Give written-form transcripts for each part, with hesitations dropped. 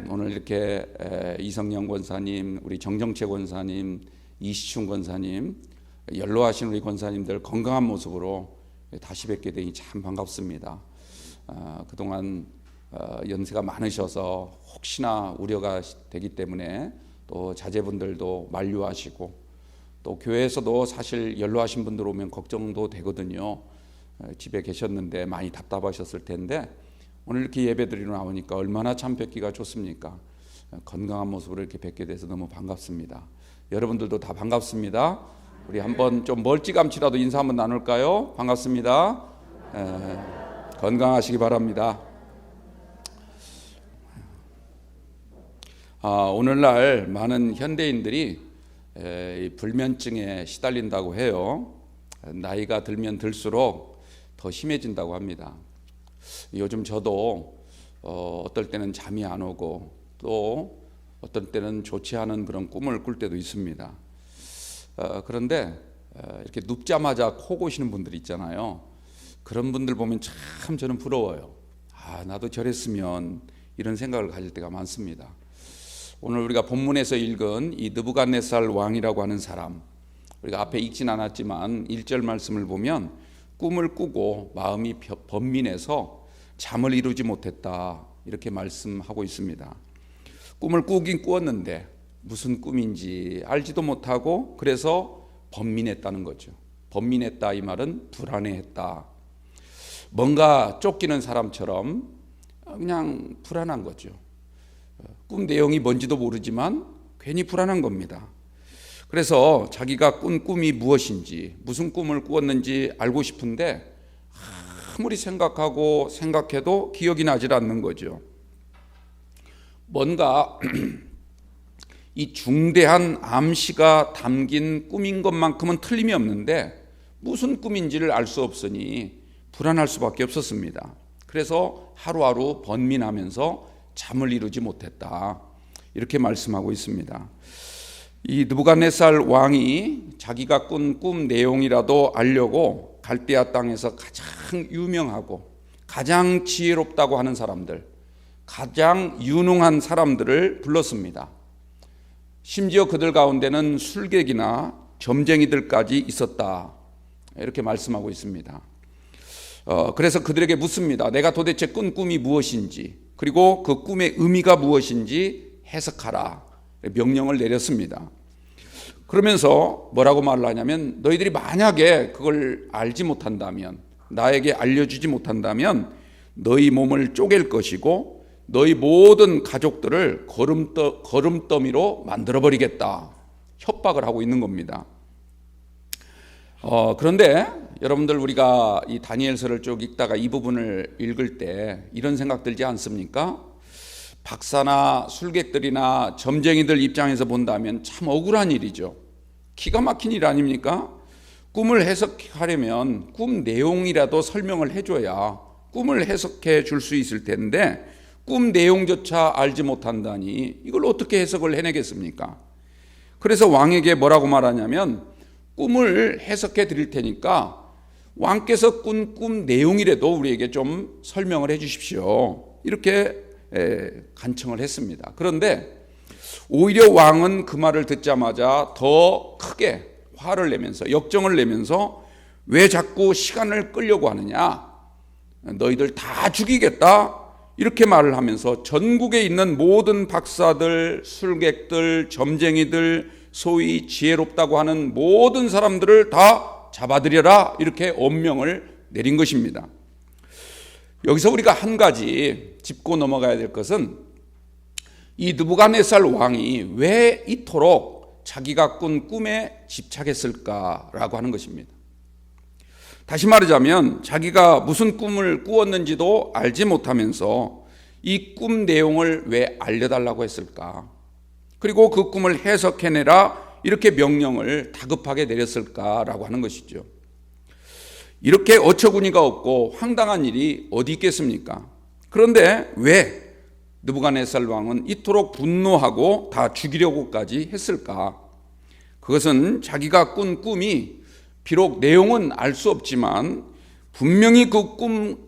오늘 이렇게 이성영 권사님, 우리 정정채 권사님, 이시춘 권사님, 연로하신 우리 권사님들 건강한 모습으로 다시 뵙게 되니 참 반갑습니다. 그동안 연세가 많으셔서 혹시나 우려가 되기 때문에 또 자제분들도 만류하시고 또 교회에서도 사실 연로하신 분들 오면 걱정도 되거든요. 집에 계셨는데 많이 답답하셨을 텐데 오늘 이렇게 예배드리러 나오니까 얼마나 참 뵙기가 좋습니까? 건강한 모습으로 이렇게 뵙게 돼서 너무 반갑습니다. 여러분들도 다 반갑습니다. 우리 한번 좀 멀찌감치라도 인사 한번 나눌까요? 반갑습니다. 건강하시기 바랍니다. 오늘날 많은 현대인들이 불면증에 시달린다고 해요. 나이가 들면 들수록 더 심해진다고 합니다. 요즘 저도 어떨 때는 잠이 안 오고 또 어떤 때는 좋지 않은 그런 꿈을 꿀 때도 있습니다. 그런데 이렇게 눕자마자 코 고시는 분들 있잖아요. 그런 분들 보면 참 저는 부러워요. 나도 저랬으면 이런 생각을 가질 때가 많습니다. 오늘 우리가 본문에서 읽은 이 느부갓네살 왕이라고 하는 사람, 우리가 앞에 읽진 않았지만 1절 말씀을 보면 꿈을 꾸고 마음이 번민해서 잠을 이루지 못했다 이렇게 말씀하고 있습니다. 꿈을 꾸긴 꾸었는데 무슨 꿈인지 알지도 못하고 그래서 번민했다는 거죠. 번민했다 이 말은 불안해했다. 뭔가 쫓기는 사람처럼 그냥 불안한 거죠. 꿈 내용이 뭔지도 모르지만 괜히 불안한 겁니다. 그래서 자기가 꾼 꿈이 무엇인지 무슨 꿈을 꾸었는지 알고 싶은데 아무리 생각하고 생각해도 기억이 나질 않는 거죠. 뭔가 이 중대한 암시가 담긴 꿈인 것만큼은 틀림이 없는데 무슨 꿈인지를 알 수 없으니 불안할 수밖에 없었습니다. 그래서 하루하루 번민하면서 잠을 이루지 못했다 이렇게 말씀하고 있습니다. 이 느부갓네살 왕이 자기가 꾼 꿈 내용이라도 알려고 갈대아 땅에서 가장 유명하고 가장 지혜롭다고 하는 사람들, 가장 유능한 사람들을 불렀습니다. 심지어 그들 가운데는 술객이나 점쟁이들까지 있었다 이렇게 말씀하고 있습니다. 그래서 그들에게 묻습니다. 내가 도대체 꾼 꿈이 무엇인지 그리고 그 꿈의 의미가 무엇인지 해석하라 명령을 내렸습니다. 그러면서 뭐라고 말을 하냐면 너희들이 만약에 그걸 알지 못한다면 나에게 알려주지 못한다면 너희 몸을 쪼갤 것이고 너희 모든 가족들을 거름더미로 만들어버리겠다 협박을 하고 있는 겁니다. 그런데 여러분들 우리가 이 다니엘서를 쭉 읽다가 이 부분을 읽을 때 이런 생각 들지 않습니까? 박사나 술객들이나 점쟁이들 입장에서 본다면 참 억울한 일이죠. 기가 막힌 일 아닙니까? 꿈을 해석하려면 꿈 내용이라도 설명을 해줘야 꿈을 해석해 줄 수 있을 텐데 꿈 내용조차 알지 못한다니 이걸 어떻게 해석을 해내겠습니까? 그래서 왕에게 뭐라고 말하냐면 꿈을 해석해 드릴 테니까 왕께서 꾼 꿈 내용이라도 우리에게 좀 설명을 해 주십시오 이렇게 간청을 했습니다. 그런데 오히려 왕은 그 말을 듣자마자 더 크게 화를 내면서 역정을 내면서 왜 자꾸 시간을 끌려고 하느냐, 너희들 다 죽이겠다 이렇게 말을 하면서 전국에 있는 모든 박사들, 술객들, 점쟁이들, 소위 지혜롭다고 하는 모든 사람들을 다 잡아들여라 이렇게 엄명을 내린 것입니다. 여기서 우리가 한 가지 짚고 넘어가야 될 것은 이 느부갓네살 왕이 왜 이토록 자기가 꾼 꿈에 집착했을까라고 하는 것입니다. 다시 말하자면 자기가 무슨 꿈을 꾸었는지도 알지 못하면서 이 꿈 내용을 왜 알려달라고 했을까? 그리고 그 꿈을 해석해내라 이렇게 명령을 다급하게 내렸을까라고 하는 것이죠. 이렇게 어처구니가 없고 황당한 일이 어디 있겠습니까? 그런데 왜 느부갓네살 왕은 이토록 분노하고 다 죽이려고까지 했을까? 그것은 자기가 꾼 꿈이 비록 내용은 알 수 없지만 분명히 그 꿈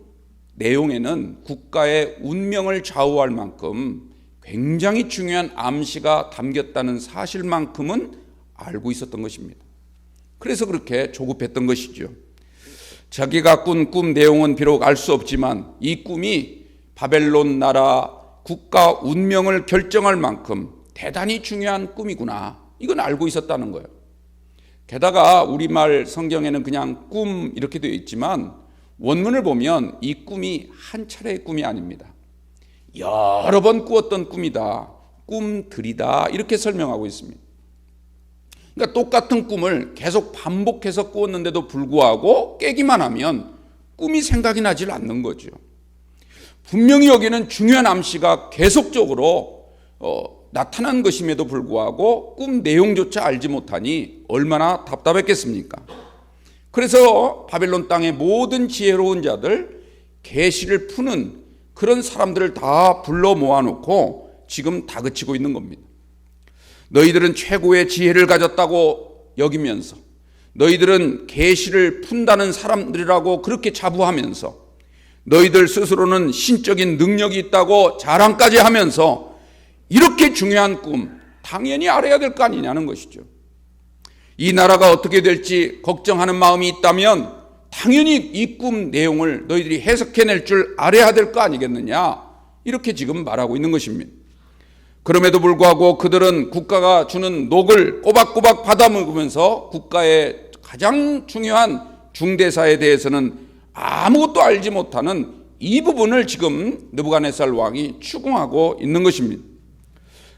내용에는 국가의 운명을 좌우할 만큼 굉장히 중요한 암시가 담겼다는 사실만큼은 알고 있었던 것입니다. 그래서 그렇게 조급했던 것이죠. 자기가 꾼 꿈 내용은 비록 알 수 없지만 이 꿈이 바벨론 나라 국가 운명을 결정할 만큼 대단히 중요한 꿈이구나, 이건 알고 있었다는 거예요. 게다가 우리말 성경에는 그냥 꿈 이렇게 되어 있지만 원문을 보면 이 꿈이 한 차례의 꿈이 아닙니다. 여러 번 꾸었던 꿈이다, 꿈들이다, 이렇게 설명하고 있습니다. 그러니까 똑같은 꿈을 계속 반복해서 꾸었는데도 불구하고 깨기만 하면 꿈이 생각이 나질 않는 거죠. 분명히 여기는 중요한 암시가 계속적으로 나타난 것임에도 불구하고 꿈 내용조차 알지 못하니 얼마나 답답했겠습니까? 그래서 바벨론 땅의 모든 지혜로운 자들, 계시를 푸는 그런 사람들을 다 불러 모아놓고 지금 다그치고 있는 겁니다. 너희들은 최고의 지혜를 가졌다고 여기면서, 너희들은 계시를 푼다는 사람들이라고 그렇게 자부하면서, 너희들 스스로는 신적인 능력이 있다고 자랑까지 하면서 이렇게 중요한 꿈 당연히 알아야 될 거 아니냐는 것이죠. 이 나라가 어떻게 될지 걱정하는 마음이 있다면 당연히 이 꿈 내용을 너희들이 해석해낼 줄 알아야 될 거 아니겠느냐, 이렇게 지금 말하고 있는 것입니다. 그럼에도 불구하고 그들은 국가가 주는 녹을 꼬박꼬박 받아먹으면서 국가의 가장 중요한 중대사에 대해서는 아무것도 알지 못하는 이 부분을 지금 느부갓네살 왕이 추궁하고 있는 것입니다.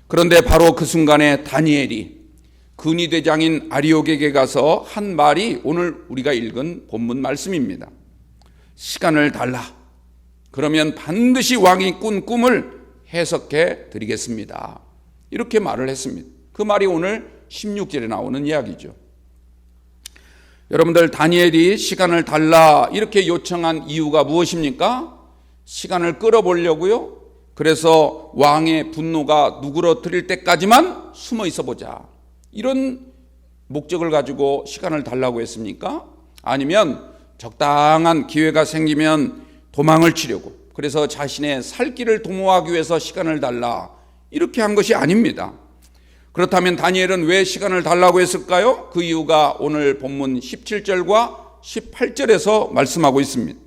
그런데 바로 그 순간에 다니엘이 근위대장인 아리옥에게 가서 한 말이 오늘 우리가 읽은 본문 말씀입니다. 시간을 달라. 그러면 반드시 왕이 꾼 꿈을 해석해 드리겠습니다. 이렇게 말을 했습니다. 그 말이 오늘 16절에 나오는 이야기죠. 여러분들, 다니엘이 시간을 달라 이렇게 요청한 이유가 무엇입니까? 시간을 끌어보려고요. 그래서 왕의 분노가 누그러뜨릴 때까지만 숨어 있어 보자, 이런 목적을 가지고 시간을 달라고 했습니까? 아니면 적당한 기회가 생기면 도망을 치려고, 그래서 자신의 살 길을 도모하기 위해서 시간을 달라, 이렇게 한 것이 아닙니다. 그렇다면 다니엘은 왜 시간을 달라고 했을까요? 그 이유가 오늘 본문 17절과 18절에서 말씀하고 있습니다.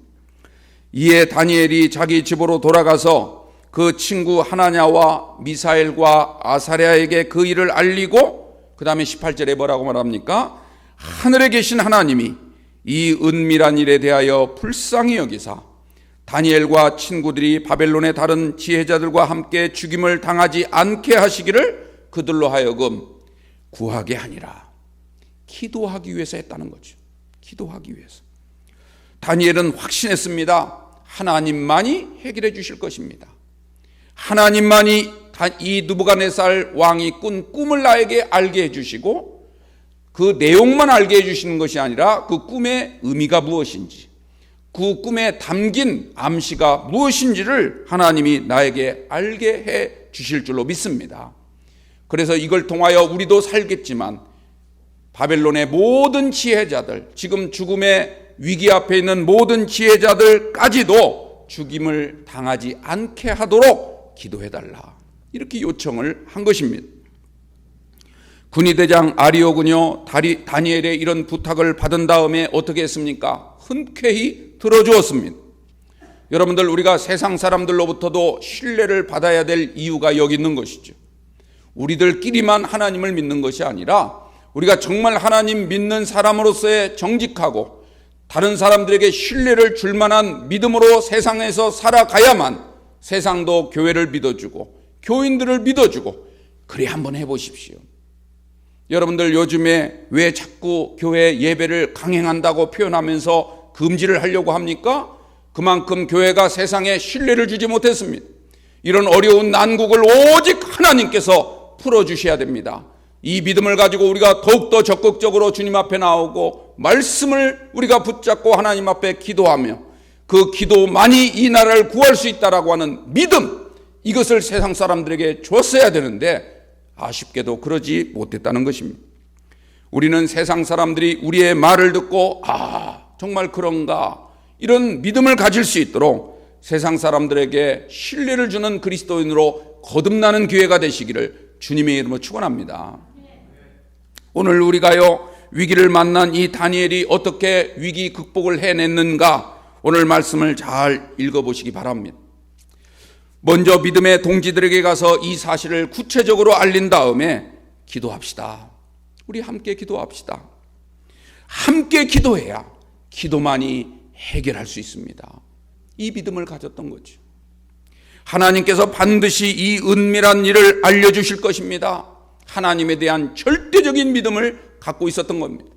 이에 다니엘이 자기 집으로 돌아가서 그 친구 하나냐와 미사엘과 아사랴에게 그 일을 알리고, 그 다음에 18절에 뭐라고 말합니까? 하늘에 계신 하나님이 이 은밀한 일에 대하여 불쌍히 여기사 다니엘과 친구들이 바벨론의 다른 지혜자들과 함께 죽임을 당하지 않게 하시기를 그들로 하여금 구하게 하니라. 기도하기 위해서 했다는 거죠. 기도하기 위해서. 다니엘은 확신했습니다. 하나님만이 해결해 주실 것입니다. 하나님만이 이 느부갓네살 왕이 꾼 꿈을 나에게 알게 해주시고, 그 내용만 알게 해주시는 것이 아니라 그 꿈의 의미가 무엇인지, 그 꿈에 담긴 암시가 무엇인지를 하나님이 나에게 알게 해 주실 줄로 믿습니다. 그래서 이걸 통하여 우리도 살겠지만 바벨론의 모든 지혜자들, 지금 죽음의 위기 앞에 있는 모든 지혜자들까지도 죽임을 당하지 않게 하도록 기도해달라, 이렇게 요청을 한 것입니다. 군의대장 아리오군요, 다니엘의 이런 부탁을 받은 다음에 어떻게 했습니까? 흔쾌히 들어주었습니다. 여러분들, 우리가 세상 사람들로부터도 신뢰를 받아야 될 이유가 여기 있는 것이죠. 우리들끼리만 하나님을 믿는 것이 아니라 우리가 정말 하나님 믿는 사람으로서의 정직하고 다른 사람들에게 신뢰를 줄 만한 믿음으로 세상에서 살아가야만 세상도 교회를 믿어주고 교인들을 믿어주고, 그래 한번 해보십시오. 여러분들, 요즘에 왜 자꾸 교회 예배를 강행한다고 표현하면서 금지를 하려고 합니까? 그만큼 교회가 세상에 신뢰를 주지 못했습니다. 이런 어려운 난국을 오직 하나님께서 풀어주셔야 됩니다. 이 믿음을 가지고 우리가 더욱더 적극적으로 주님 앞에 나오고 말씀을 우리가 붙잡고 하나님 앞에 기도하며 그 기도만이 이 나라를 구할 수 있다라고 하는 믿음, 이것을 세상 사람들에게 줬어야 되는데 아쉽게도 그러지 못했다는 것입니다. 우리는 세상 사람들이 우리의 말을 듣고 정말 그런가, 이런 믿음을 가질 수 있도록 세상 사람들에게 신뢰를 주는 그리스도인으로 거듭나는 기회가 되시기를 주님의 이름으로 축원합니다. 오늘 우리가요, 위기를 만난 이 다니엘이 어떻게 위기 극복을 해냈는가, 오늘 말씀을 잘 읽어보시기 바랍니다. 먼저 믿음의 동지들에게 가서 이 사실을 구체적으로 알린 다음에 기도합시다. 우리 함께 기도합시다. 함께 기도해야 기도만이 해결할 수 있습니다. 이 믿음을 가졌던 거죠. 하나님께서 반드시 이 은밀한 일을 알려주실 것입니다. 하나님에 대한 절대적인 믿음을 갖고 있었던 겁니다.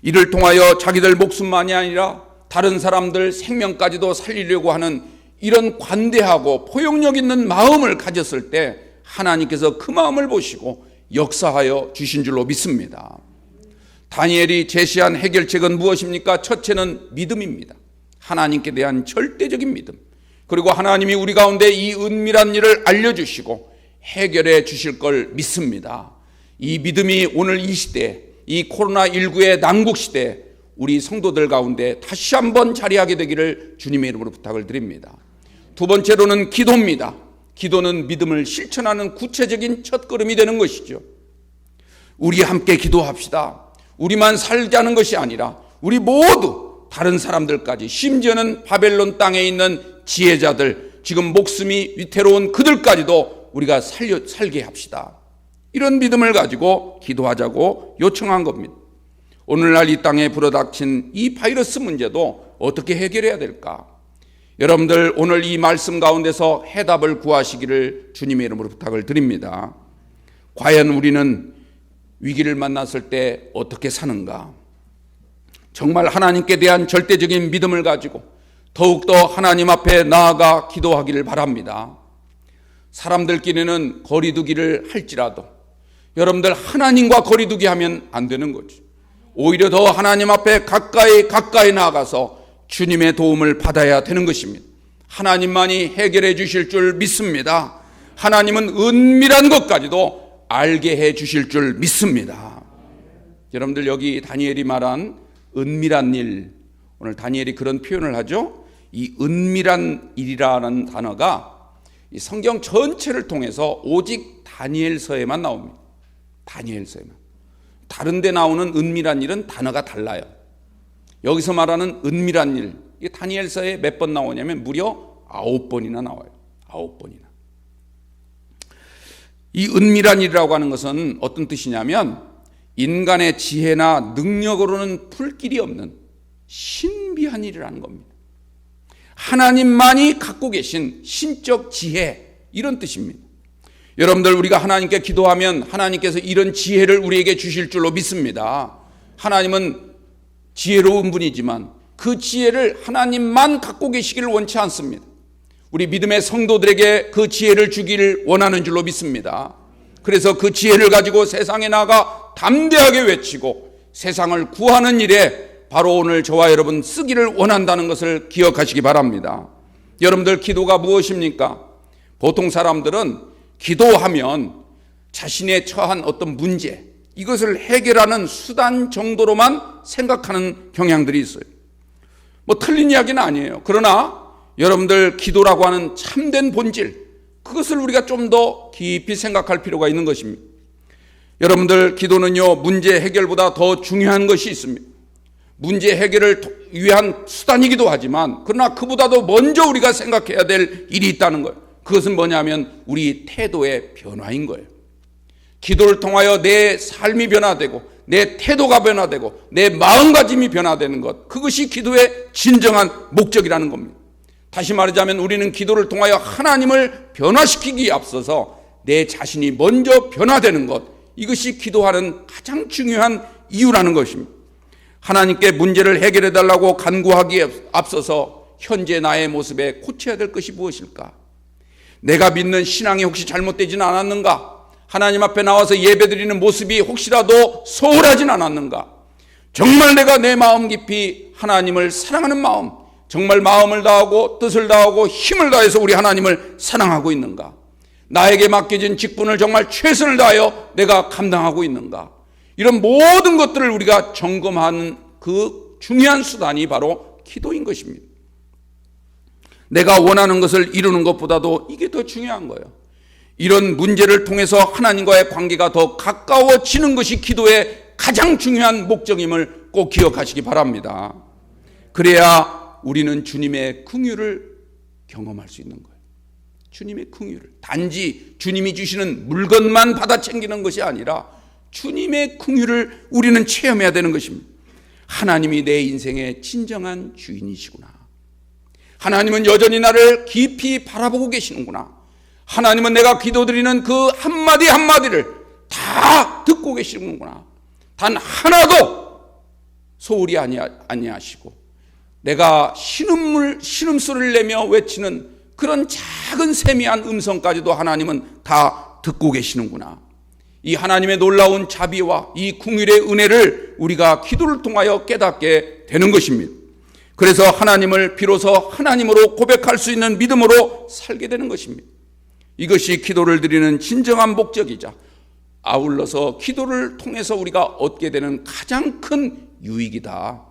이를 통하여 자기들 목숨만이 아니라 다른 사람들 생명까지도 살리려고 하는 이런 관대하고 포용력 있는 마음을 가졌을 때 하나님께서 그 마음을 보시고 역사하여 주신 줄로 믿습니다. 다니엘이 제시한 해결책은 무엇입니까? 첫째는 믿음입니다. 하나님께 대한 절대적인 믿음, 그리고 하나님이 우리 가운데 이 은밀한 일을 알려주시고 해결해 주실 걸 믿습니다. 이 믿음이 오늘 이 시대, 이 코로나19의 난국시대에 우리 성도들 가운데 다시 한번 자리하게 되기를 주님의 이름으로 부탁을 드립니다. 두 번째로는 기도입니다. 기도는 믿음을 실천하는 구체적인 첫걸음이 되는 것이죠. 우리 함께 기도합시다. 우리만 살자는 것이 아니라 우리 모두 다른 사람들까지, 심지어는 바벨론 땅에 있는 지혜자들, 지금 목숨이 위태로운 그들까지도 우리가 살게 합시다. 이런 믿음을 가지고 기도하자고 요청한 겁니다. 오늘날 이 땅에 불어닥친 이 바이러스 문제도 어떻게 해결해야 될까? 여러분들 오늘 이 말씀 가운데서 해답을 구하시기를 주님의 이름으로 부탁을 드립니다. 과연 우리는 위기를 만났을 때 어떻게 사는가? 정말 하나님께 대한 절대적인 믿음을 가지고 더욱더 하나님 앞에 나아가 기도하기를 바랍니다. 사람들끼리는 거리두기를 할지라도 여러분들 하나님과 거리두기 하면 안 되는 거죠. 오히려 더 하나님 앞에 가까이 나아가서 주님의 도움을 받아야 되는 것입니다. 하나님만이 해결해 주실 줄 믿습니다. 하나님은 은밀한 것까지도 알게 해 주실 줄 믿습니다. 여러분들 여기 다니엘이 말한 은밀한 일, 오늘 다니엘이 그런 표현을 하죠. 이 은밀한 일이라는 단어가 이 성경 전체를 통해서 오직 다니엘서에만 나옵니다. 다니엘서에만. 다른 데 나오는 은밀한 일은 단어가 달라요. 여기서 말하는 은밀한 일, 이 다니엘서에 몇 번 나오냐면 무려 9번이나 나와요. 9번이나. 이 은밀한 일이라고 하는 것은 어떤 뜻이냐면 인간의 지혜나 능력으로는 풀 길이 없는 신비한 일이라는 겁니다. 하나님만이 갖고 계신 신적 지혜, 이런 뜻입니다. 여러분들 우리가 하나님께 기도하면 하나님께서 이런 지혜를 우리에게 주실 줄로 믿습니다. 하나님은 지혜로운 분이지만 그 지혜를 하나님만 갖고 계시기를 원치 않습니다. 우리 믿음의 성도들에게 그 지혜를 주기를 원하는 줄로 믿습니다. 그래서 그 지혜를 가지고 세상에 나가 담대하게 외치고 세상을 구하는 일에 바로 오늘 저와 여러분 쓰기를 원한다는 것을 기억하시기 바랍니다. 여러분들 기도가 무엇입니까? 보통 사람들은 기도하면 자신의 처한 어떤 문제, 이것을 해결하는 수단 정도로만 생각하는 경향들이 있어요. 뭐 틀린 이야기는 아니에요. 그러나 여러분들 기도라고 하는 참된 본질, 그것을 우리가 좀 더 깊이 생각할 필요가 있는 것입니다. 여러분들 기도는요, 문제 해결보다 더 중요한 것이 있습니다. 문제 해결을 위한 수단이기도 하지만 그러나 그보다도 먼저 우리가 생각해야 될 일이 있다는 거예요. 그것은 뭐냐면 우리 태도의 변화인 거예요. 기도를 통하여 내 삶이 변화되고 내 태도가 변화되고 내 마음가짐이 변화되는 것, 그것이 기도의 진정한 목적이라는 겁니다. 다시 말하자면 우리는 기도를 통하여 하나님을 변화시키기에 앞서서 내 자신이 먼저 변화되는 것, 이것이 기도하는 가장 중요한 이유라는 것입니다. 하나님께 문제를 해결해 달라고 간구하기에 앞서서 현재 나의 모습에 고쳐야 될 것이 무엇일까? 내가 믿는 신앙이 혹시 잘못되지는 않았는가? 하나님 앞에 나와서 예배드리는 모습이 혹시라도 소홀하진 않았는가? 정말 내가 내 마음 깊이 하나님을 사랑하는 마음, 정말 마음을 다하고 뜻을 다하고 힘을 다해서 우리 하나님을 사랑하고 있는가? 나에게 맡겨진 직분을 정말 최선을 다하여 내가 감당하고 있는가? 이런 모든 것들을 우리가 점검하는 그 중요한 수단이 바로 기도인 것입니다. 내가 원하는 것을 이루는 것보다도 이게 더 중요한 거예요. 이런 문제를 통해서 하나님과의 관계가 더 가까워지는 것이 기도의 가장 중요한 목적임을 꼭 기억하시기 바랍니다. 그래야 우리는 주님의 긍휼을 경험할 수 있는 거예요. 주님의 긍휼을. 단지 주님이 주시는 물건만 받아 챙기는 것이 아니라 주님의 긍휼을 우리는 체험해야 되는 것입니다. 하나님이 내 인생의 진정한 주인이시구나. 하나님은 여전히 나를 깊이 바라보고 계시는구나. 하나님은 내가 기도드리는 그 한마디 한마디를 다 듣고 계시는구나. 단 하나도 소홀히 아니하시고 내가 신음소리를 내며 외치는 그런 작은 세미한 음성까지도 하나님은 다 듣고 계시는구나. 이 하나님의 놀라운 자비와 이 긍휼의 은혜를 우리가 기도를 통하여 깨닫게 되는 것입니다. 그래서 하나님을 비로소 하나님으로 고백할 수 있는 믿음으로 살게 되는 것입니다. 이것이 기도를 드리는 진정한 목적이자 아울러서 기도를 통해서 우리가 얻게 되는 가장 큰 유익이다.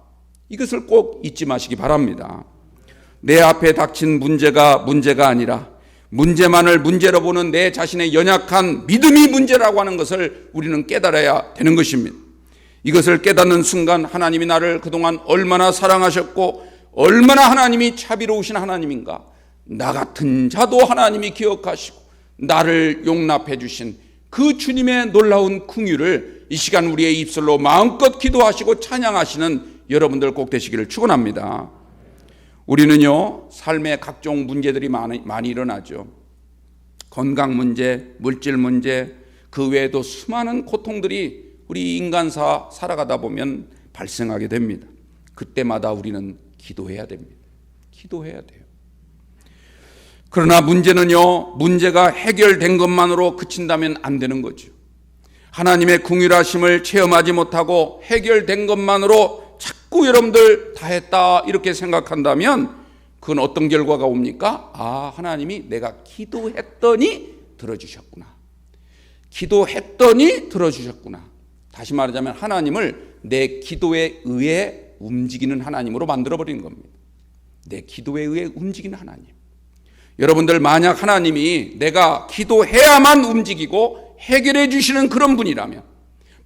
이것을 꼭 잊지 마시기 바랍니다. 내 앞에 닥친 문제가 아니라 문제만을 문제로 보는 내 자신의 연약한 믿음이 문제라고 하는 것을 우리는 깨달아야 되는 것입니다. 이것을 깨닫는 순간 하나님이 나를 그동안 얼마나 사랑하셨고 얼마나 하나님이 자비로우신 하나님인가. 나 같은 자도 하나님이 기억하시고 나를 용납해 주신 그 주님의 놀라운 긍휼을 이 시간 우리의 입술로 마음껏 기도하시고 찬양하시는 여러분들 꼭 되시기를 축원합니다. 우리는요, 삶의 각종 문제들이 많이 일어나죠. 건강 문제, 물질 문제, 그 외에도 수많은 고통들이 우리 인간사 살아가다 보면 발생하게 됩니다. 그때마다 우리는 기도해야 됩니다. 기도해야 돼요. 그러나 문제가 해결된 것만으로 그친다면 안 되는 거죠. 하나님의 긍휼하심을 체험하지 못하고 해결된 것만으로 자꾸 여러분들 다 했다 이렇게 생각한다면 그건 어떤 결과가 옵니까? 하나님이 내가 기도했더니 들어주셨구나. 기도했더니 들어주셨구나. 다시 말하자면 하나님을 내 기도에 의해 움직이는 하나님으로 만들어버리는 겁니다. 내 기도에 의해 움직이는 하나님. 여러분들 만약 하나님이 내가 기도해야만 움직이고 해결해 주시는 그런 분이라면,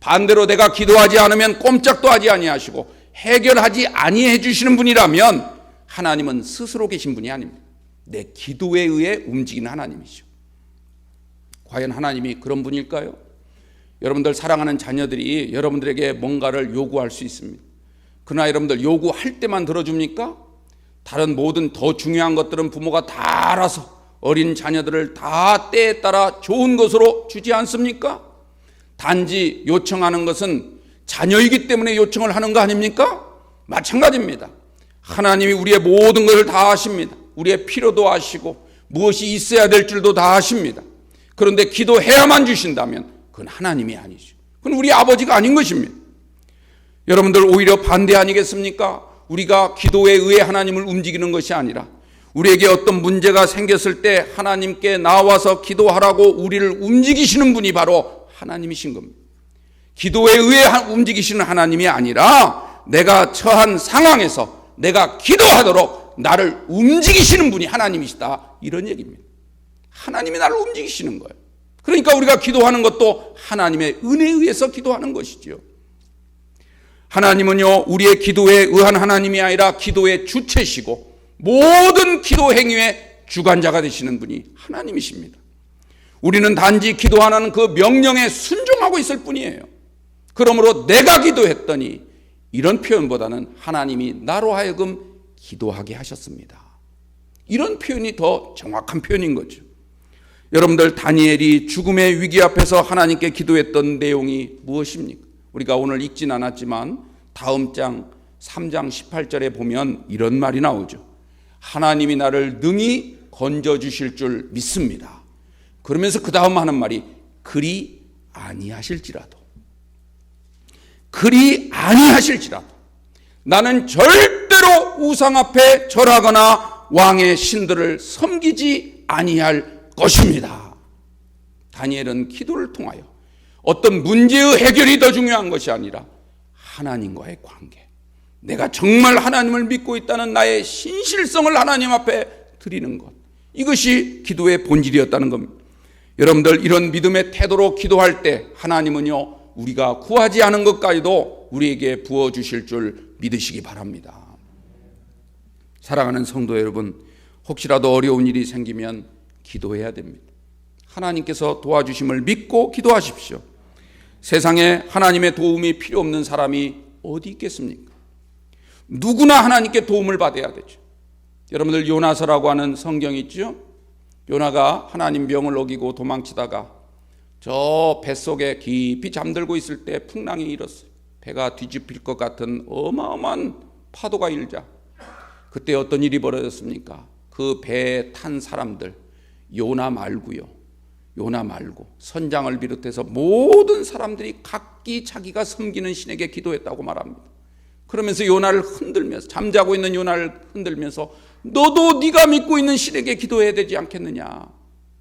반대로 내가 기도하지 않으면 꼼짝도 하지 아니하시고 해결하지 아니해 주시는 분이라면 하나님은 스스로 계신 분이 아닙니다. 내 기도에 의해 움직이는 하나님이죠. 과연 하나님이 그런 분일까요? 여러분들 사랑하는 자녀들이 여러분들에게 뭔가를 요구할 수 있습니다. 그러나 여러분들 요구할 때만 들어줍니까? 다른 모든 더 중요한 것들은 부모가 다 알아서 어린 자녀들을 다 때에 따라 좋은 것으로 주지 않습니까? 단지 요청하는 것은 자녀이기 때문에 요청을 하는 거 아닙니까? 마찬가지입니다. 하나님이 우리의 모든 것을 다 아십니다. 우리의 필요도 아시고 무엇이 있어야 될 줄도 다 아십니다. 그런데 기도해야만 주신다면 그건 하나님이 아니죠. 그건 우리 아버지가 아닌 것입니다. 여러분들 오히려 반대 아니겠습니까? 우리가 기도에 의해 하나님을 움직이는 것이 아니라 우리에게 어떤 문제가 생겼을 때 하나님께 나와서 기도하라고 우리를 움직이시는 분이 바로 하나님이신 겁니다. 기도에 의해 움직이시는 하나님이 아니라 내가 처한 상황에서 내가 기도하도록 나를 움직이시는 분이 하나님이시다. 이런 얘기입니다. 하나님이 나를 움직이시는 거예요. 그러니까 우리가 기도하는 것도 하나님의 은혜에 의해서 기도하는 것이죠. 하나님은요, 우리의 기도에 의한 하나님이 아니라 기도의 주체시고 모든 기도 행위의 주관자가 되시는 분이 하나님이십니다. 우리는 단지 기도하는 그 명령에 순종하고 있을 뿐이에요. 그러므로 내가 기도했더니 이런 표현보다는 하나님이 나로 하여금 기도하게 하셨습니다. 이런 표현이 더 정확한 표현인 거죠. 여러분들 다니엘이 죽음의 위기 앞에서 하나님께 기도했던 내용이 무엇입니까? 우리가 오늘 읽진 않았지만 다음 장 3장 18절에 보면 이런 말이 나오죠. 하나님이 나를 능히 건져주실 줄 믿습니다. 그러면서 그 다음 하는 말이 그리 아니하실지라도 나는 절대로 우상 앞에 절하거나 왕의 신들을 섬기지 아니할 것입니다. 다니엘은 기도를 통하여 어떤 문제의 해결이 더 중요한 것이 아니라 하나님과의 관계, 내가 정말 하나님을 믿고 있다는 나의 신실성을 하나님 앞에 드리는 것, 이것이 기도의 본질이었다는 겁니다. 여러분들, 이런 믿음의 태도로 기도할 때 하나님은요, 우리가 구하지 않은 것까지도 우리에게 부어주실 줄 믿으시기 바랍니다. 사랑하는 성도 여러분, 혹시라도 어려운 일이 생기면 기도해야 됩니다. 하나님께서 도와주심을 믿고 기도하십시오. 세상에 하나님의 도움이 필요 없는 사람이 어디 있겠습니까? 누구나 하나님께 도움을 받아야 되죠. 여러분들, 요나서라고 하는 성경이 있죠? 요나가 하나님 명을 어기고 도망치다가 저 뱃속에 깊이 잠들고 있을 때 풍랑이 일었어요. 배가 뒤집힐 것 같은 어마어마한 파도가 일자 그때 어떤 일이 벌어졌습니까? 그 배에 탄 사람들, 요나 말고 선장을 비롯해서 모든 사람들이 각기 자기가 섬기는 신에게 기도했다고 말합니다. 그러면서 요나를 흔들면서, 잠자고 있는 요나를 흔들면서 너도 네가 믿고 있는 신에게 기도해야 되지 않겠느냐,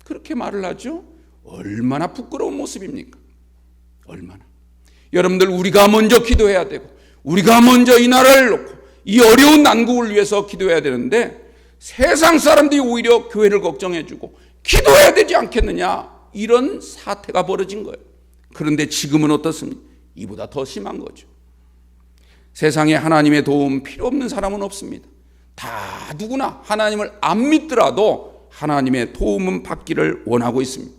그렇게 말을 하죠. 얼마나 부끄러운 모습입니까? 얼마나. 여러분들, 우리가 먼저 기도해야 되고 우리가 먼저 이 나라를 놓고 이 어려운 난국을 위해서 기도해야 되는데 세상 사람들이 오히려 교회를 걱정해주고 기도해야 되지 않겠느냐, 이런 사태가 벌어진 거예요. 그런데 지금은 어떻습니까? 이보다 더 심한 거죠. 세상에 하나님의 도움 필요 없는 사람은 없습니다. 다 누구나 하나님을 안 믿더라도 하나님의 도움은 받기를 원하고 있습니다.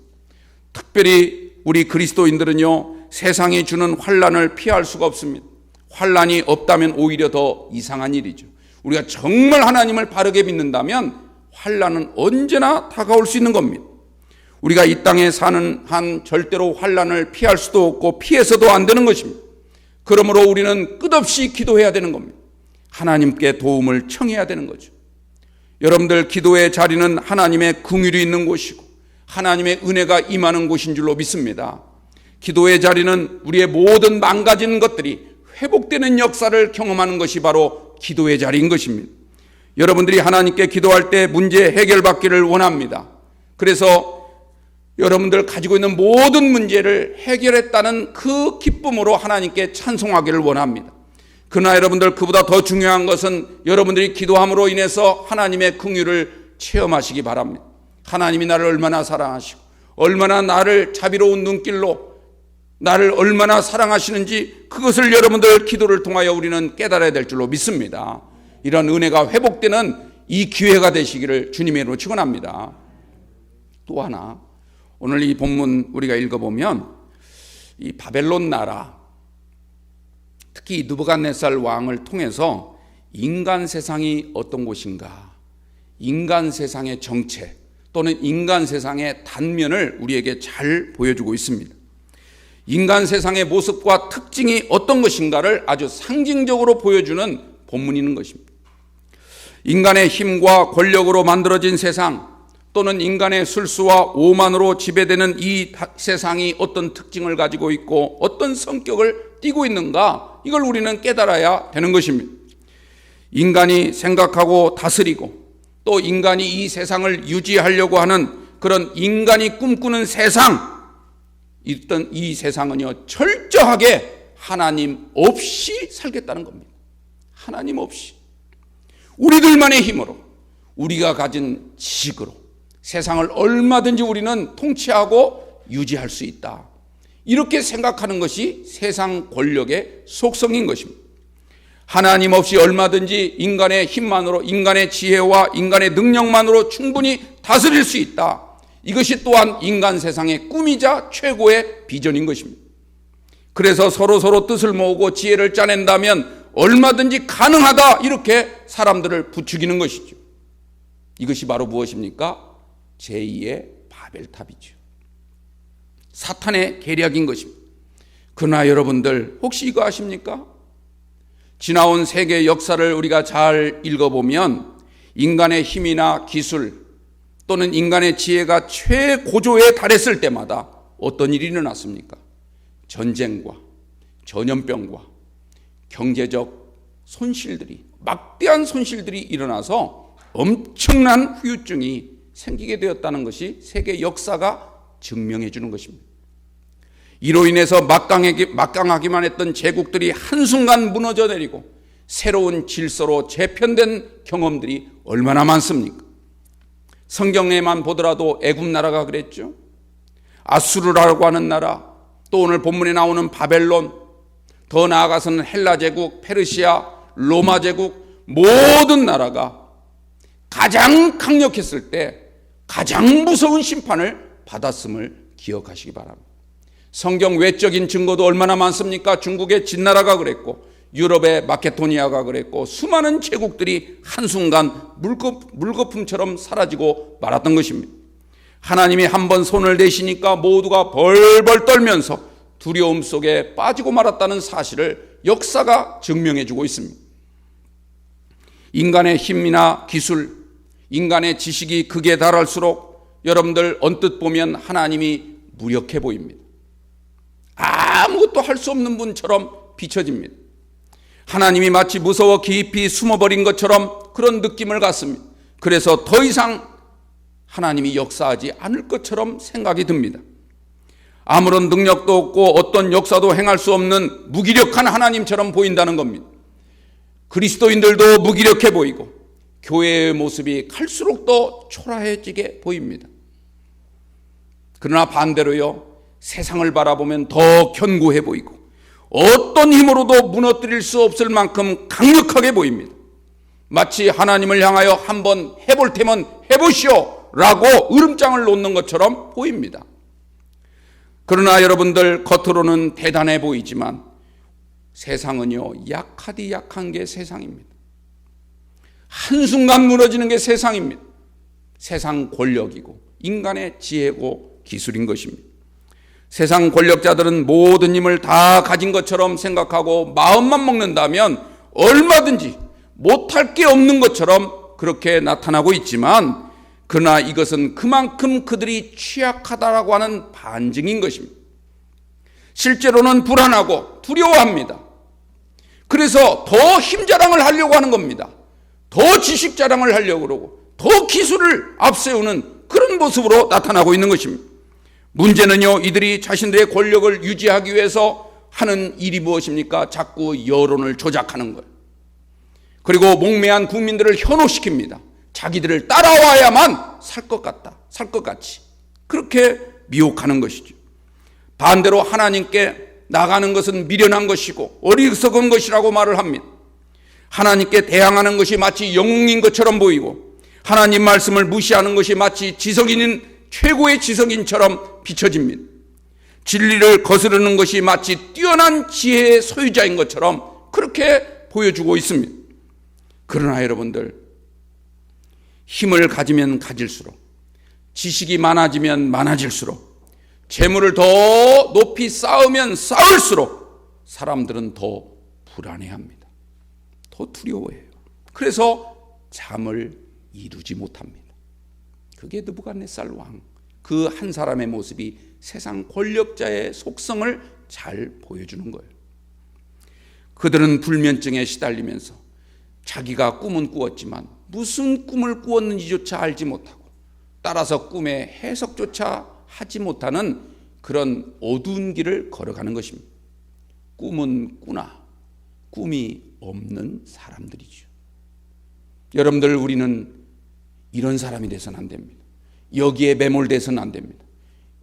특별히 우리 그리스도인들은요, 세상이 주는 환난을 피할 수가 없습니다. 환난이 없다면 오히려 더 이상한 일이죠. 우리가 정말 하나님을 바르게 믿는다면 환난은 언제나 다가올 수 있는 겁니다. 우리가 이 땅에 사는 한 절대로 환난을 피할 수도 없고 피해서도 안 되는 것입니다. 그러므로 우리는 끝없이 기도해야 되는 겁니다. 하나님께 도움을 청해야 되는 거죠. 여러분들, 기도의 자리는 하나님의 긍휼이 있는 곳이고 하나님의 은혜가 임하는 곳인 줄로 믿습니다. 기도의 자리는 우리의 모든 망가진 것들이 회복되는 역사를 경험하는 것이 바로 기도의 자리인 것입니다. 여러분들이 하나님께 기도할 때 문제 해결받기를 원합니다. 그래서 여러분들 가지고 있는 모든 문제를 해결했다는 그 기쁨으로 하나님께 찬송하기를 원합니다. 그러나 여러분들, 그보다 더 중요한 것은 여러분들이 기도함으로 인해서 하나님의 긍휼을 체험하시기 바랍니다. 하나님이 나를 얼마나 사랑하시고 얼마나 나를 자비로운 눈길로 나를 얼마나 사랑하시는지, 그것을 여러분들 기도를 통하여 우리는 깨달아야 될 줄로 믿습니다. 이런 은혜가 회복되는 이 기회가 되시기를 주님의 이름으로 축원합니다. 또 하나, 오늘 이 본문 우리가 읽어보면 이 바벨론 나라, 특히 느부갓네살 왕을 통해서 인간 세상이 어떤 곳인가, 인간 세상의 정체 또는 인간 세상의 단면을 우리에게 잘 보여주고 있습니다. 인간 세상의 모습과 특징이 어떤 것인가를 아주 상징적으로 보여주는 본문인 것입니다. 인간의 힘과 권력으로 만들어진 세상 또는 인간의 술수와 오만으로 지배되는 이 세상이 어떤 특징을 가지고 있고 어떤 성격을 띠고 있는가, 이걸 우리는 깨달아야 되는 것입니다. 인간이 생각하고 다스리고 또 인간이 이 세상을 유지하려고 하는 그런 인간이 꿈꾸는 세상, 일단 이 세상은요, 철저하게 하나님 없이 살겠다는 겁니다. 하나님 없이 우리들만의 힘으로, 우리가 가진 지식으로 세상을 얼마든지 우리는 통치하고 유지할 수 있다, 이렇게 생각하는 것이 세상 권력의 속성인 것입니다. 하나님 없이 얼마든지 인간의 힘만으로, 인간의 지혜와 인간의 능력만으로 충분히 다스릴 수 있다, 이것이 또한 인간 세상의 꿈이자 최고의 비전인 것입니다. 그래서 서로 뜻을 모으고 지혜를 짜낸다면 얼마든지 가능하다, 이렇게 사람들을 부추기는 것이죠. 이것이 바로 무엇입니까? 제2의 바벨탑이죠. 사탄의 계략인 것입니다. 그러나 여러분들, 혹시 이거 아십니까? 지나온 세계 역사를 우리가 잘 읽어보면 인간의 힘이나 기술 또는 인간의 지혜가 최고조에 달했을 때마다 어떤 일이 일어났습니까? 전쟁과 전염병과 경제적 손실들이, 막대한 손실들이 일어나서 엄청난 후유증이 생기게 되었다는 것이 세계 역사가 증명해 주는 것입니다. 이로 인해서 막강하기만 했던 제국들이 한순간 무너져 내리고 새로운 질서로 재편된 경험들이 얼마나 많습니까? 성경에만 보더라도 애굽 나라가 그랬죠. 아수르라고 하는 나라, 또 오늘 본문에 나오는 바벨론, 더 나아가서는 헬라 제국, 페르시아, 로마 제국, 모든 나라가 가장 강력했을 때 가장 무서운 심판을 받았음을 기억하시기 바랍니다. 성경 외적인 증거도 얼마나 많습니까? 중국의 진나라가 그랬고, 유럽의 마케도니아가 그랬고, 수많은 제국들이 한순간 물거품처럼 사라지고 말았던 것입니다. 하나님이 한번 손을 대시니까 모두가 벌벌 떨면서 두려움 속에 빠지고 말았다는 사실을 역사가 증명해 주고 있습니다. 인간의 힘이나 기술, 인간의 지식이 극에 달할수록 여러분들 언뜻 보면 하나님이 무력해 보입니다. 아무것도 할 수 없는 분처럼 비춰집니다. 하나님이 마치 무서워 깊이 숨어버린 것처럼 그런 느낌을 갖습니다. 그래서 더 이상 하나님이 역사하지 않을 것처럼 생각이 듭니다. 아무런 능력도 없고 어떤 역사도 행할 수 없는 무기력한 하나님처럼 보인다는 겁니다. 그리스도인들도 무기력해 보이고 교회의 모습이 갈수록 더 초라해지게 보입니다. 그러나 반대로요, 세상을 바라보면 더 견고해 보이고 어떤 힘으로도 무너뜨릴 수 없을 만큼 강력하게 보입니다. 마치 하나님을 향하여 한번 해볼 테면 해보시오 라고 으름장을 놓는 것처럼 보입니다. 그러나 여러분들, 겉으로는 대단해 보이지만 세상은요, 약하디 약한 게 세상입니다. 한순간 무너지는 게 세상입니다. 세상 권력이고 인간의 지혜고 기술인 것입니다. 세상 권력자들은 모든 힘을 다 가진 것처럼 생각하고 마음만 먹는다면 얼마든지 못할 게 없는 것처럼 그렇게 나타나고 있지만, 그러나 이것은 그만큼 그들이 취약하다라고 하는 반증인 것입니다. 실제로는 불안하고 두려워합니다. 그래서 더 힘 자랑을 하려고 하는 겁니다. 더 지식 자랑을 하려고 그러고 더 기술을 앞세우는 그런 모습으로 나타나고 있는 것입니다. 문제는요, 이들이 자신들의 권력을 유지하기 위해서 하는 일이 무엇입니까? 자꾸 여론을 조작하는 거예요. 그리고 목매한 국민들을 현혹시킵니다. 자기들을 따라와야만 살 것 같다, 살 것 같이, 그렇게 미혹하는 것이죠. 반대로 하나님께 나가는 것은 미련한 것이고 어리석은 것이라고 말을 합니다. 하나님께 대항하는 것이 마치 영웅인 것처럼 보이고 하나님 말씀을 무시하는 것이 마치 지성인인 최고의 지성인처럼 비춰집니다. 진리를 거스르는 것이 마치 뛰어난 지혜의 소유자인 것처럼 그렇게 보여주고 있습니다. 그러나 여러분들, 힘을 가지면 가질수록, 지식이 많아지면 많아질수록, 재물을 더 높이 쌓으면 쌓을수록 사람들은 더 불안해합니다. 더 두려워해요. 그래서 잠을 이루지 못합니다. 그게 느부갓네살 왕, 그 한 사람의 모습이 세상 권력자의 속성을 잘 보여주는 거예요. 그들은 불면증에 시달리면서 자기가 꿈은 꾸었지만 무슨 꿈을 꾸었는지조차 알지 못하고, 따라서 꿈의 해석조차 하지 못하는 그런 어두운 길을 걸어가는 것입니다. 꿈은 꾸나 꿈이 없는 사람들이죠. 여러분들, 우리는 이런 사람이 돼서는 안 됩니다. 여기에 매몰돼서는 안 됩니다.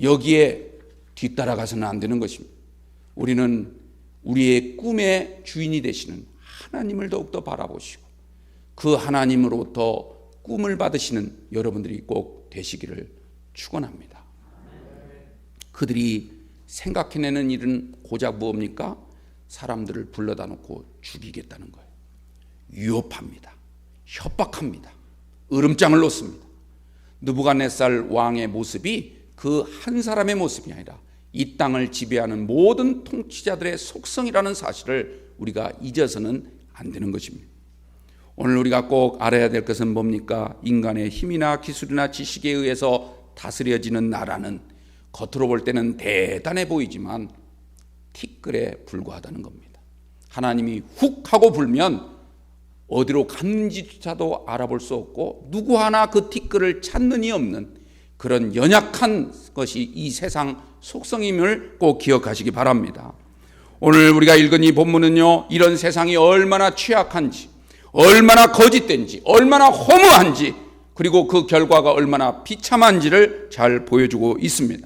여기에 뒤따라가서는 안 되는 것입니다. 우리는 우리의 꿈의 주인이 되시는 하나님을 더욱더 바라보시고 그 하나님으로부터 꿈을 받으시는 여러분들이 꼭 되시기를 축원합니다. 그들이 생각해내는 일은 고작 뭡니까? 사람들을 불러다 놓고 죽이겠다는 거예요. 위협합니다. 협박합니다. 으름장을 놓습니다. 느부갓네살 왕의 모습이 그 한 사람의 모습이 아니라 이 땅을 지배하는 모든 통치자들의 속성이라는 사실을 우리가 잊어서는 안 되는 것입니다. 오늘 우리가 꼭 알아야 될 것은 뭡니까? 인간의 힘이나 기술이나 지식에 의해서 다스려지는 나라는 겉으로 볼 때는 대단해 보이지만 티끌에 불과하다는 겁니다. 하나님이 훅 하고 불면 어디로 갔는지조차도 알아볼 수 없고 누구 하나 그 티끌을 찾는 이 없는 그런 연약한 것이 이 세상 속성임을 꼭 기억하시기 바랍니다. 오늘 우리가 읽은 이 본문은요, 이런 세상이 얼마나 취약한지, 얼마나 거짓된지, 얼마나 허무한지 그리고 그 결과가 얼마나 비참한지를 잘 보여주고 있습니다.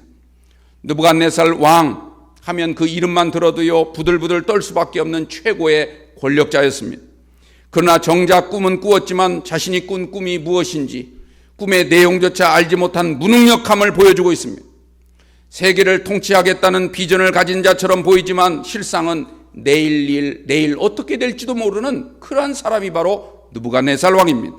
느부갓네살 왕 하면 그 이름만 들어도요 부들부들 떨 수밖에 없는 최고의 권력자였습니다. 그러나 정작 꿈은 꾸었지만 자신이 꾼 꿈이 무엇인지 꿈의 내용조차 알지 못한 무능력함을 보여주고 있습니다. 세계를 통치하겠다는 비전을 가진 자처럼 보이지만 실상은 내일 어떻게 될지도 모르는 그러한 사람이 바로 느부갓네살 왕입니다.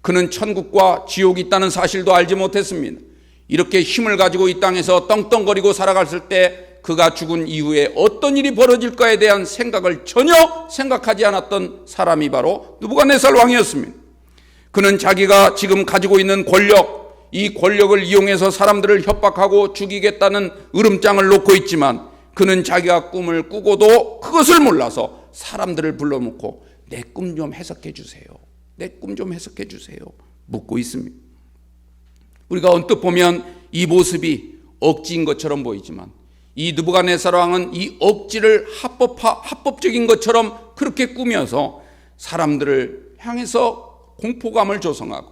그는 천국과 지옥이 있다는 사실도 알지 못했습니다. 이렇게 힘을 가지고 이 땅에서 떵떵거리고 살아갔을 때 그가 죽은 이후에 어떤 일이 벌어질까에 대한 생각을 전혀 생각하지 않았던 사람이 바로 느부갓네살 왕이었습니다. 그는 자기가 지금 가지고 있는 권력, 이 권력을 이용해서 사람들을 협박하고 죽이겠다는 으름장을 놓고 있지만 그는 자기가 꿈을 꾸고도 그것을 몰라서 사람들을 불러놓고 내 꿈 좀 해석해 주세요. 내 꿈 좀 해석해 주세요. 묻고 있습니다. 우리가 언뜻 보면 이 모습이 억지인 것처럼 보이지만 이 느부갓네살 왕은 이 억지를 합법적인 것처럼 그렇게 꾸며서 사람들을 향해서 공포감을 조성하고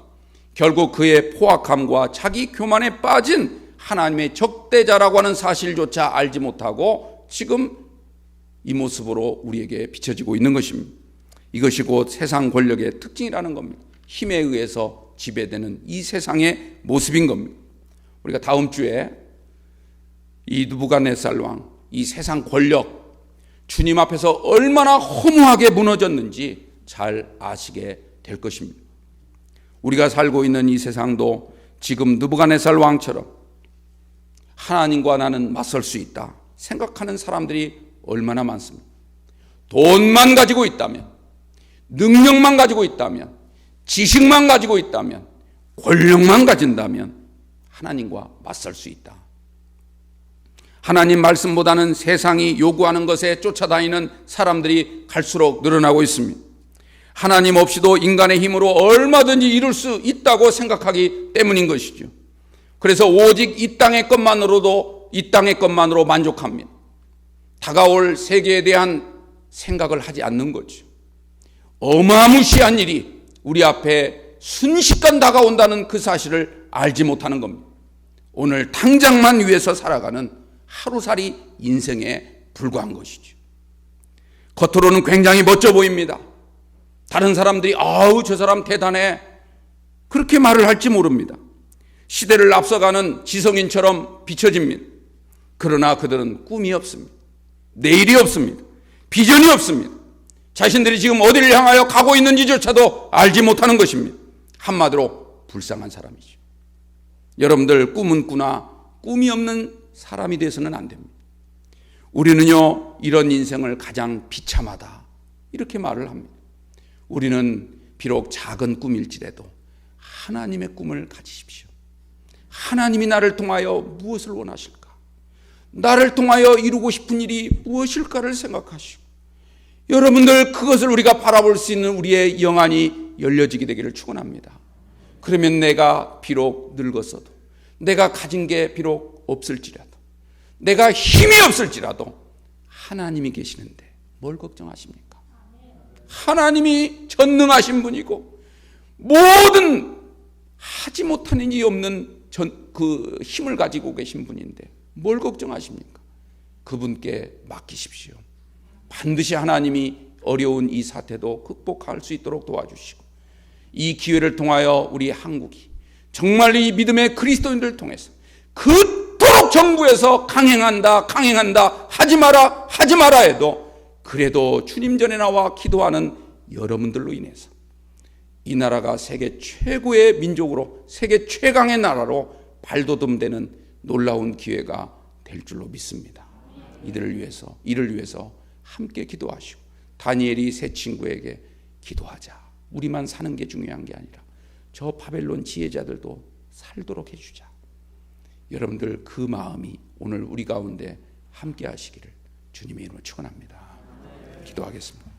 결국 그의 포악함과 자기 교만에 빠진 하나님의 적대자라고 하는 사실조차 알지 못하고 지금 이 모습으로 우리에게 비춰지고 있는 것입니다. 이것이 곧 세상 권력의 특징이라는 겁니다. 힘에 의해서 지배되는 이 세상의 모습인 겁니다. 우리가 다음 주에 이 느부갓네살 왕, 이 세상 권력, 주님 앞에서 얼마나 허무하게 무너졌는지 잘 아시게 될 것입니다. 우리가 살고 있는 이 세상도 지금 느부갓네살 왕처럼 하나님과 나는 맞설 수 있다 생각하는 사람들이 얼마나 많습니다. 돈만 가지고 있다면, 능력만 가지고 있다면, 지식만 가지고 있다면, 권력만 가진다면 하나님과 맞설 수 있다. 하나님 말씀보다는 세상이 요구하는 것에 쫓아다니는 사람들이 갈수록 늘어나고 있습니다. 하나님 없이도 인간의 힘으로 얼마든지 이룰 수 있다고 생각하기 때문인 것이죠. 그래서 오직 이 땅의 것만으로 만족합니다. 다가올 세계에 대한 생각을 하지 않는 거죠. 어마무시한 일이 우리 앞에 순식간 다가온다는 그 사실을 알지 못하는 겁니다. 오늘 당장만 위해서 살아가는 하루살이 인생에 불과한 것이죠. 겉으로는 굉장히 멋져 보입니다. 다른 사람들이 아우 저 사람 대단해 그렇게 말을 할지 모릅니다. 시대를 앞서가는 지성인처럼 비춰집니다. 그러나 그들은 꿈이 없습니다. 내일이 없습니다. 비전이 없습니다. 자신들이 지금 어디를 향하여 가고 있는지조차도 알지 못하는 것입니다. 한마디로 불쌍한 사람이죠. 여러분들 꿈은 꾸나 꿈이 없는 사람이 돼서는 안 됩니다. 우리는요 이런 인생을 가장 비참하다 이렇게 말을 합니다. 우리는 비록 작은 꿈일지라도 하나님의 꿈을 가지십시오. 하나님이 나를 통하여 무엇을 원하실까? 나를 통하여 이루고 싶은 일이 무엇일까를 생각하시고 여러분들 그것을 우리가 바라볼 수 있는 우리의 영안이 열려지게 되기를 축원합니다. 그러면 내가 비록 늙었어도 내가 가진 게 비록 없을지라도 내가 힘이 없을지라도 하나님이 계시는데 뭘 걱정하십니까? 하나님이 전능하신 분이고 모든 하지 못하는 일이 없는 그 힘을 가지고 계신 분인데 뭘 걱정하십니까? 그분께 맡기십시오. 반드시 하나님이 어려운 이 사태도 극복할 수 있도록 도와주시고 이 기회를 통하여 우리 한국이 정말 이 믿음의 그리스도인들을 통해서 그토록 정부에서 강행한다 하지 마라 해도 그래도 주님 전에 나와 기도하는 여러분들로 인해서 이 나라가 세계 최고의 민족으로 세계 최강의 나라로 발돋움되는 놀라운 기회가 될 줄로 믿습니다. 이를 위해서 함께 기도하시고 다니엘이 세 친구에게 기도하자. 우리만 사는 게 중요한 게 아니라 저 바벨론 지혜자들도 살도록 해주자. 여러분들 그 마음이 오늘 우리 가운데 함께 하시기를 주님의 이름으로 축원합니다. 기도하겠습니다.